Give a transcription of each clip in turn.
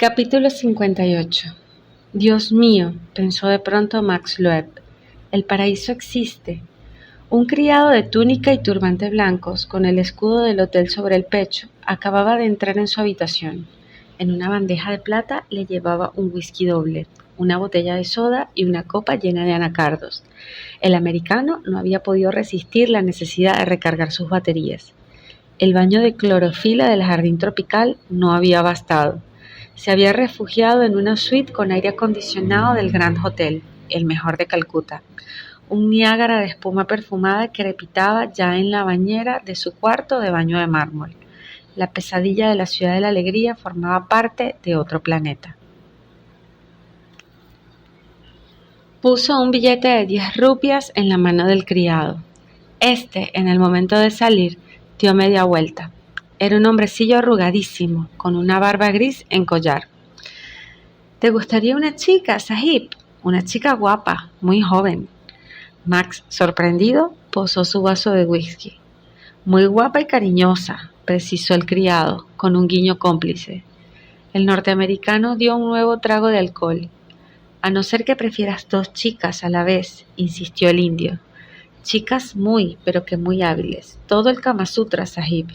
Capítulo 58. Dios mío, pensó de pronto Max Loeb, el paraíso existe. Un criado de túnica y turbante blancos, con el escudo del hotel sobre el pecho, acababa de entrar en su habitación. En una bandeja de plata le llevaba un whisky doble, una botella de soda y una copa llena de anacardos. El americano no había podido resistir la necesidad de recargar sus baterías. El baño de clorofila del jardín tropical no había bastado. Se había refugiado en una suite con aire acondicionado del Grand Hotel, el mejor de Calcuta. Un Niágara de espuma perfumada crepitaba ya en la bañera de su cuarto de baño de mármol. La pesadilla de la ciudad de la alegría formaba parte de otro planeta. Puso un billete de 10 rupias en la mano del criado. En el momento de salir, dio media vuelta. Era un hombrecillo arrugadísimo, con una barba gris en collar. ¿Te gustaría una chica, Sahib? Una chica guapa, muy joven. Max, sorprendido, posó su vaso de whisky. Muy guapa y cariñosa, precisó el criado, con un guiño cómplice. El norteamericano dio un nuevo trago de alcohol. A no ser que prefieras 2 chicas a la vez, insistió el indio. Chicas pero que muy hábiles. Todo el Kama Sutra, Sahib.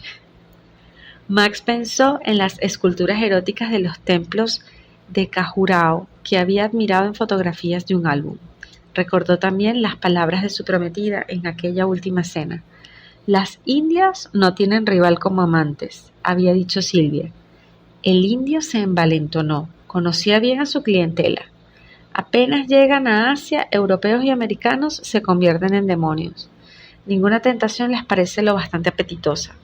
Max pensó en las esculturas eróticas de los templos de Khajuraho que había admirado en fotografías de un álbum. Recordó también las palabras de su prometida en aquella última cena. Las indias no tienen rival como amantes, había dicho Silvia. El indio se envalentonó, conocía bien a su clientela. Apenas llegan a Asia, europeos y americanos se convierten en demonios. Ninguna tentación les parece lo bastante apetitosa.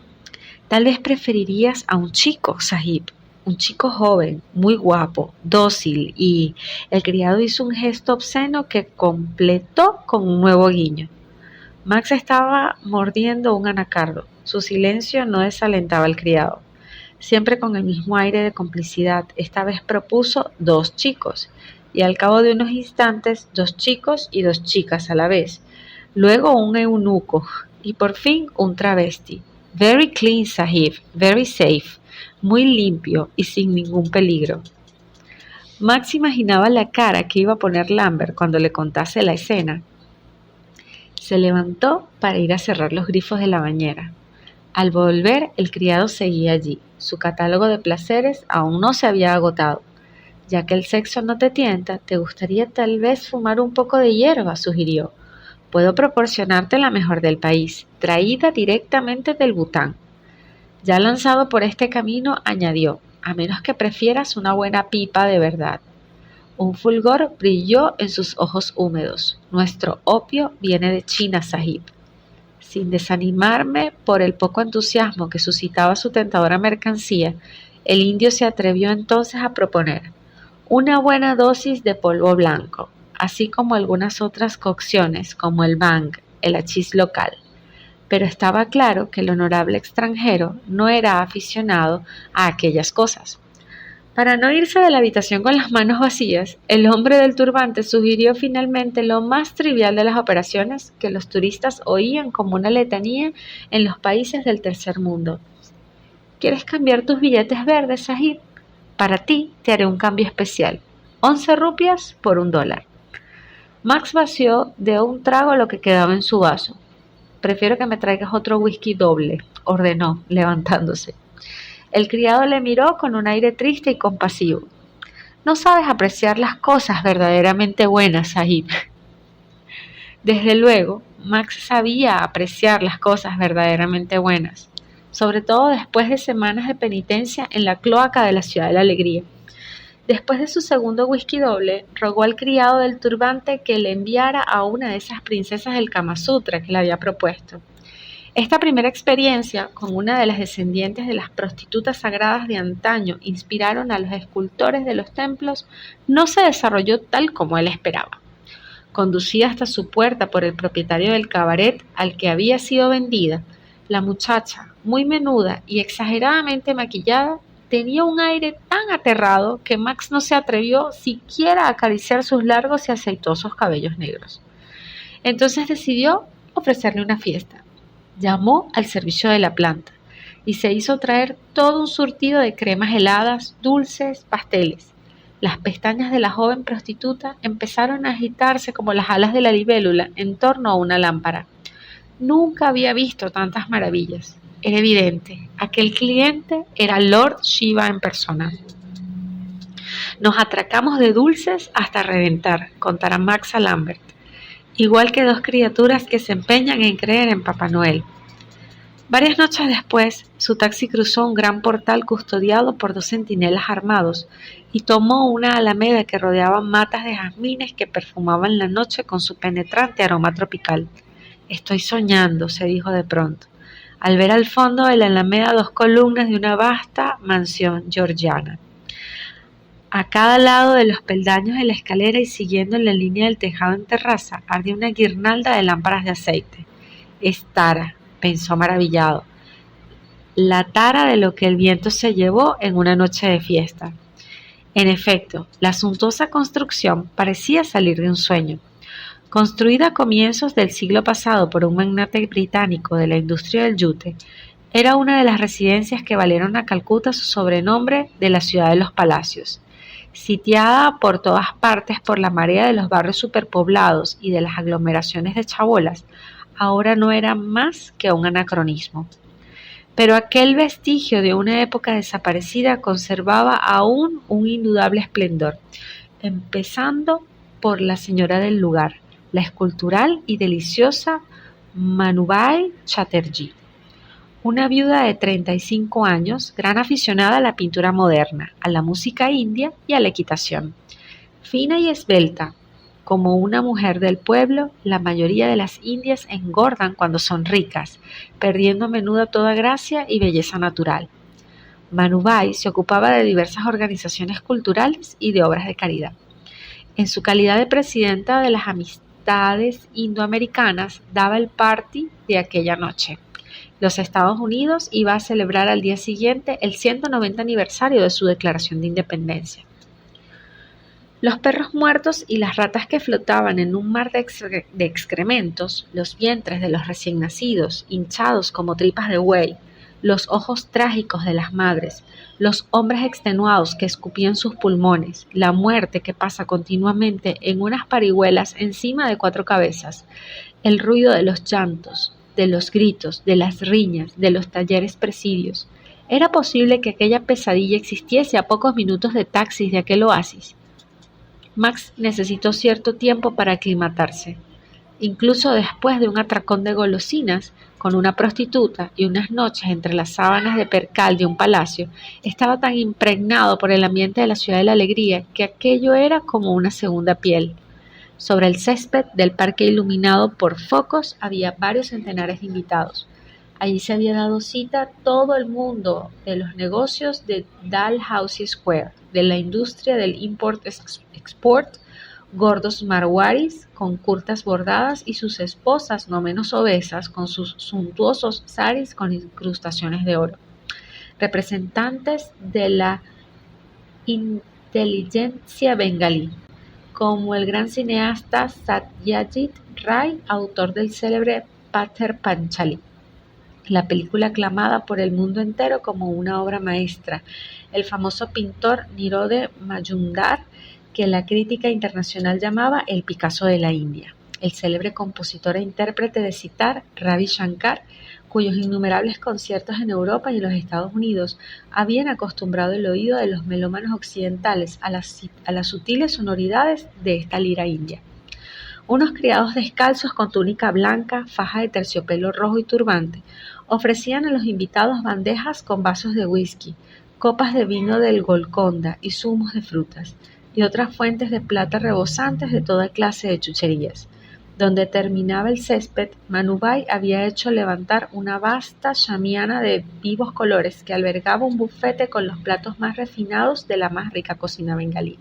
Tal vez preferirías a un chico, Sahib, un chico joven, muy guapo, dócil y... El criado hizo un gesto obsceno que completó con un nuevo guiño. Max estaba mordiendo un anacardo. Su silencio no desalentaba al criado. Siempre con el mismo aire de complicidad, esta vez propuso 2 chicos, y al cabo de unos instantes 2 chicos y 2 chicas a la vez, luego un eunuco, y por fin un travesti. Very clean, Sahib, very safe, muy limpio y sin ningún peligro. Max imaginaba la cara que iba a poner Lambert cuando le contase la escena. Se levantó para ir a cerrar los grifos de la bañera. Al volver, el criado seguía allí. Su catálogo de placeres aún no se había agotado. Ya que el sexo no te tienta, ¿te gustaría tal vez fumar un poco de hierba?, sugirió. Puedo proporcionarte la mejor del país, traída directamente del Bután. Ya lanzado por este camino, añadió, a menos que prefieras una buena pipa de verdad. Un fulgor brilló en sus ojos húmedos. Nuestro opio viene de China, Sahib. Sin desanimarme por el poco entusiasmo que suscitaba su tentadora mercancía, el indio se atrevió entonces a proponer una buena dosis de polvo blanco, así como algunas otras cocciones como el bhang, el hachís local. Pero estaba claro que el honorable extranjero no era aficionado a aquellas cosas. Para no irse de la habitación con las manos vacías, el hombre del turbante sugirió finalmente lo más trivial de las operaciones que los turistas oían como una letanía en los países del tercer mundo. ¿Quieres cambiar tus billetes verdes, Sahib? Para ti te haré un cambio especial. 11 rupias por $1. Max vació de un trago lo que quedaba en su vaso. Prefiero que me traigas otro whisky doble, ordenó, levantándose. El criado le miró con un aire triste y compasivo. No sabes apreciar las cosas verdaderamente buenas, Sahib. Desde luego, Max sabía apreciar las cosas verdaderamente buenas, sobre todo después de semanas de penitencia en la cloaca de la ciudad de la alegría. Después de su segundo whisky doble, rogó al criado del turbante que le enviara a una de esas princesas del Kama Sutra que le había propuesto. Esta primera experiencia con una de las descendientes de las prostitutas sagradas de antaño inspiraron a los escultores de los templos, no se desarrolló tal como él esperaba. Conducida hasta su puerta por el propietario del cabaret al que había sido vendida, la muchacha, muy menuda y exageradamente maquillada, tenía un aire tan aterrado que Max no se atrevió siquiera a acariciar sus largos y aceitosos cabellos negros. Entonces decidió ofrecerle una fiesta. Llamó al servicio de la planta. y se hizo traer todo un surtido de cremas heladas, dulces, pasteles. Las pestañas de la joven prostituta empezaron a agitarse como las alas de la libélula en torno a una lámpara. Nunca había visto tantas maravillas. Era evidente, aquel cliente era Lord Shiva en persona. Nos atracamos de dulces hasta reventar, contará Max a Lambert, igual que dos criaturas que se empeñan en creer en Papá Noel. Varias noches después, su taxi cruzó un gran portal custodiado por 2 centinelas armados y tomó una alameda que rodeaba matas de jazmines que perfumaban la noche con su penetrante aroma tropical. «Estoy soñando», se dijo de pronto, al ver al fondo de la alameda 2 columnas de una vasta mansión georgiana. A cada lado de los peldaños de la escalera y siguiendo en la línea del tejado en terraza, ardía una guirnalda de lámparas de aceite. «Es Tara», pensó maravillado, «la Tara de lo que el viento se llevó en una noche de fiesta». En efecto, la suntuosa construcción parecía salir de un sueño. Construida a comienzos del siglo pasado por un magnate británico de la industria del yute, era una de las residencias que valieron a Calcuta su sobrenombre de la ciudad de los palacios. Sitiada por todas partes por la marea de los barrios superpoblados y de las aglomeraciones de chabolas, ahora no era más que un anacronismo. Pero aquel vestigio de una época desaparecida conservaba aún un indudable esplendor, empezando por la señora del lugar, la escultural y deliciosa Manubhai Chatterjee, una viuda de 35 años, gran aficionada a la pintura moderna, a la música india y a la equitación. Fina y esbelta, como una mujer del pueblo, la mayoría de las indias engordan cuando son ricas, perdiendo a menudo toda gracia y belleza natural. Manubhai se ocupaba de diversas organizaciones culturales y de obras de caridad. En su calidad de presidenta de las Amistades Indoamericanas, daba el party de aquella noche. Los Estados Unidos iba a celebrar al día siguiente el 190 aniversario de su declaración de independencia. Los perros muertos y las ratas que flotaban en un mar de excrementos, los vientres de los recién nacidos, hinchados como tripas de buey, los ojos trágicos de las madres, los hombres extenuados que escupían sus pulmones, la muerte que pasa continuamente en unas parihuelas encima de 4 cabezas, el ruido de los llantos, de los gritos, de las riñas, de los talleres presidios. ¿Era posible que aquella pesadilla existiese a pocos minutos de taxis de aquel oasis? Max necesitó cierto tiempo para aclimatarse. Incluso después de un atracón de golosinas con una prostituta y unas noches entre las sábanas de percal de un palacio, estaba tan impregnado por el ambiente de la ciudad de la alegría que aquello era como una segunda piel. Sobre el césped del parque iluminado por focos había varios centenares de invitados. Allí se había dado cita todo el mundo de los negocios de Dalhousie Square, de la industria del import-export, gordos marwaris con curtas bordadas y sus esposas no menos obesas con sus suntuosos saris con incrustaciones de oro. Representantes de la inteligencia bengalí, como el gran cineasta Satyajit Ray, autor del célebre Pather Panchali, la película aclamada por el mundo entero como una obra maestra, el famoso pintor Nirode Majumdar, que la crítica internacional llamaba el Picasso de la India, el célebre compositor e intérprete de sitar, Ravi Shankar, cuyos innumerables conciertos en Europa y en los Estados Unidos habían acostumbrado el oído de los melómanos occidentales a las sutiles sonoridades de esta lira india. Unos criados descalzos con túnica blanca, faja de terciopelo rojo y turbante, ofrecían a los invitados bandejas con vasos de whisky, copas de vino del Golconda y zumos de frutas, y otras fuentes de plata rebosantes de toda clase de chucherías. Donde terminaba el césped, Manubhai había hecho levantar una vasta shamiana de vivos colores que albergaba un bufete con los platos más refinados de la más rica cocina bengalí.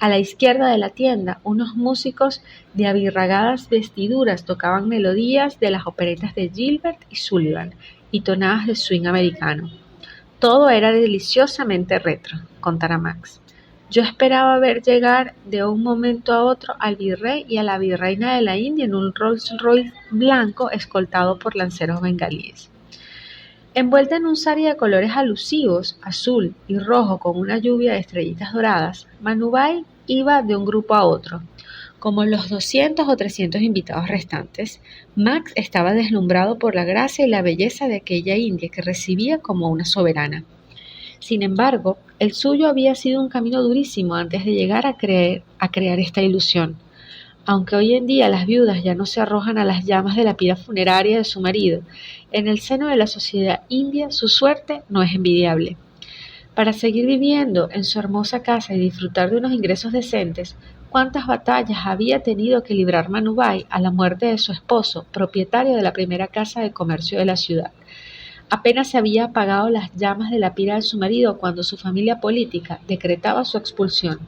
A la izquierda de la tienda, unos músicos de abirragadas vestiduras tocaban melodías de las operetas de Gilbert y Sullivan y tonadas de swing americano. Todo era deliciosamente retro, contará Max. Yo esperaba ver llegar de un momento a otro al virrey y a la virreina de la India en un Rolls Royce blanco escoltado por lanceros bengalíes. Envuelta en un sari de colores alusivos, azul y rojo con una lluvia de estrellitas doradas, Manubai iba de un grupo a otro. Como los 200 o 300 invitados restantes, Max estaba deslumbrado por la gracia y la belleza de aquella india que recibía como una soberana. Sin embargo, el suyo había sido un camino durísimo antes de llegar a crear esta ilusión. Aunque hoy en día las viudas ya no se arrojan a las llamas de la pira funeraria de su marido, en el seno de la sociedad india su suerte no es envidiable. Para seguir viviendo en su hermosa casa y disfrutar de unos ingresos decentes, cuántas batallas había tenido que librar Manubai a la muerte de su esposo, propietario de la primera casa de comercio de la ciudad. Apenas se había apagado las llamas de la pira de su marido cuando su familia política decretaba su expulsión.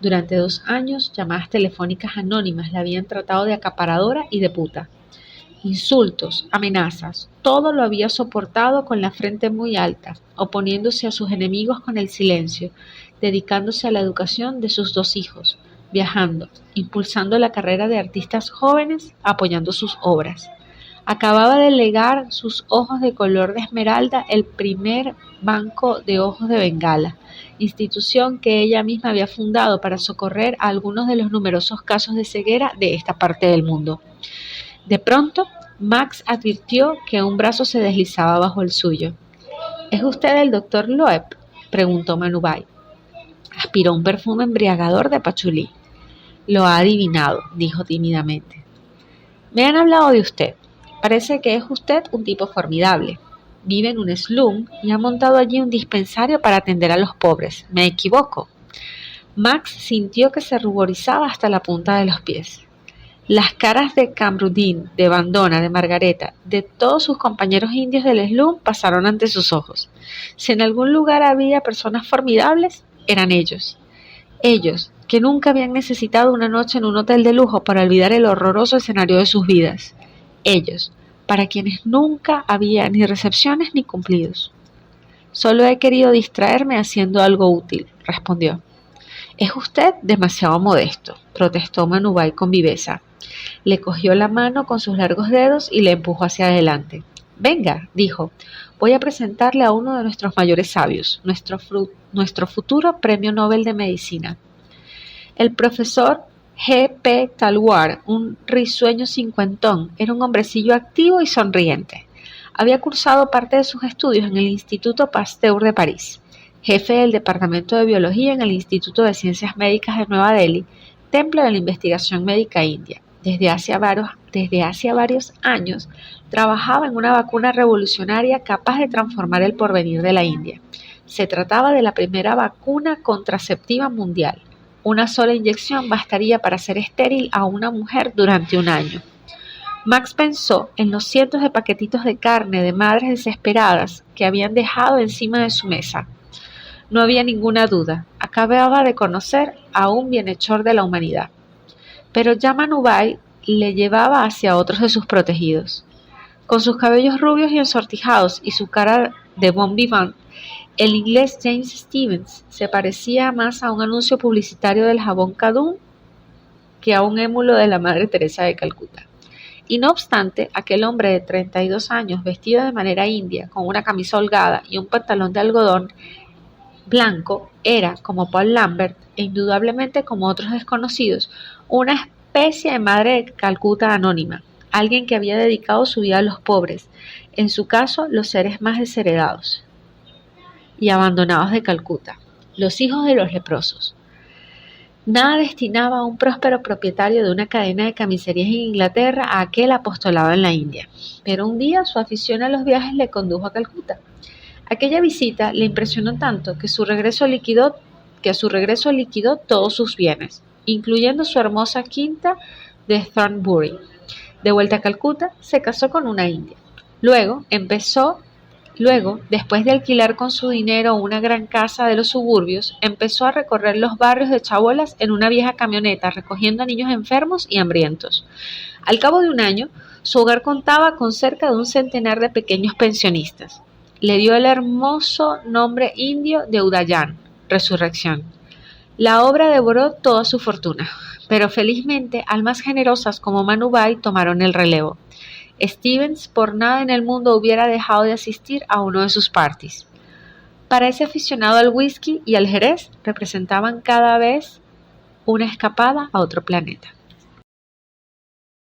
Durante 2 años, llamadas telefónicas anónimas la habían tratado de acaparadora y de puta. Insultos, amenazas, todo lo había soportado con la frente muy alta, oponiéndose a sus enemigos con el silencio, dedicándose a la educación de sus 2 hijos, viajando, impulsando la carrera de artistas jóvenes, apoyando sus obras. Acababa de legar sus ojos de color de esmeralda el primer Banco de Ojos de Bengala, institución que ella misma había fundado para socorrer a algunos de los numerosos casos de ceguera de esta parte del mundo. De pronto, Max advirtió que un brazo se deslizaba bajo el suyo. ¿Es usted el doctor Loeb?, preguntó Manubai. Aspiró un perfume embriagador de pachulí. Lo ha adivinado, dijo tímidamente. Me han hablado de usted. Parece que es usted un tipo formidable. Vive en un slum y ha montado allí un dispensario para atender a los pobres. ¿Me equivoco? Max sintió que se ruborizaba hasta la punta de los pies. Las caras de Kamruddin, de Bandona, de Margareta, de todos sus compañeros indios del slum pasaron ante sus ojos. Si en algún lugar había personas formidables, eran ellos. Ellos, que nunca habían necesitado una noche en un hotel de lujo para olvidar el horroroso escenario de sus vidas. Ellos, para quienes nunca había ni recepciones ni cumplidos. Solo he querido distraerme haciendo algo útil, respondió. Es usted demasiado modesto, protestó Manubai con viveza. Le cogió la mano con sus largos dedos y le empujó hacia adelante. Venga, dijo, voy a presentarle a uno de nuestros mayores sabios, nuestro futuro Premio Nobel de Medicina. El profesor G. P. Talwar, un risueño cincuentón, era un hombrecillo activo y sonriente. Había cursado parte de sus estudios en el Instituto Pasteur de París, jefe del Departamento de Biología en el Instituto de Ciencias Médicas de Nueva Delhi, templo de la investigación médica india. Desde hace varios años trabajaba en una vacuna revolucionaria capaz de transformar el porvenir de la India. Se trataba de la primera vacuna contraceptiva mundial. Una sola inyección bastaría para hacer estéril a una mujer durante 1 año. Max pensó en los cientos de paquetitos de carne de madres desesperadas que habían dejado encima de su mesa. No había ninguna duda, acababa de conocer a un bienhechor de la humanidad. Pero ya Manubai le llevaba hacia otros de sus protegidos. Con sus cabellos rubios y ensortijados y su cara de bon vivant, el inglés James Stephens se parecía más a un anuncio publicitario del jabón Kadun que a un émulo de la Madre Teresa de Calcuta. Y no obstante, aquel hombre de 32 años, vestido de manera india, con una camisa holgada y un pantalón de algodón blanco, era, como Paul Lambert, e indudablemente como otros desconocidos, una especie de Madre de Calcuta anónima, alguien que había dedicado su vida a los pobres, en su caso los seres más desheredados y abandonados de Calcuta, los hijos de los leprosos. Nada destinaba a un próspero propietario de una cadena de camiserías en Inglaterra a aquel apostolado en la India, pero un día su afición a los viajes le condujo a Calcuta. Aquella visita le impresionó tanto que a su regreso liquidó todos sus bienes, incluyendo su hermosa quinta de Thornbury. De vuelta a Calcuta, se casó con una india. Luego, después de alquilar con su dinero una gran casa de los suburbios, empezó a recorrer los barrios de chabolas en una vieja camioneta, recogiendo a niños enfermos y hambrientos. Al cabo de 1 año, su hogar contaba con cerca de 100 de pequeños pensionistas. Le dio el hermoso nombre indio de Udayan, resurrección. La obra devoró toda su fortuna, pero felizmente almas generosas como Manubai tomaron el relevo. Stevens por nada en el mundo hubiera dejado de asistir a uno de sus parties. Para ese aficionado al whisky y al jerez representaban cada vez una escapada a otro planeta.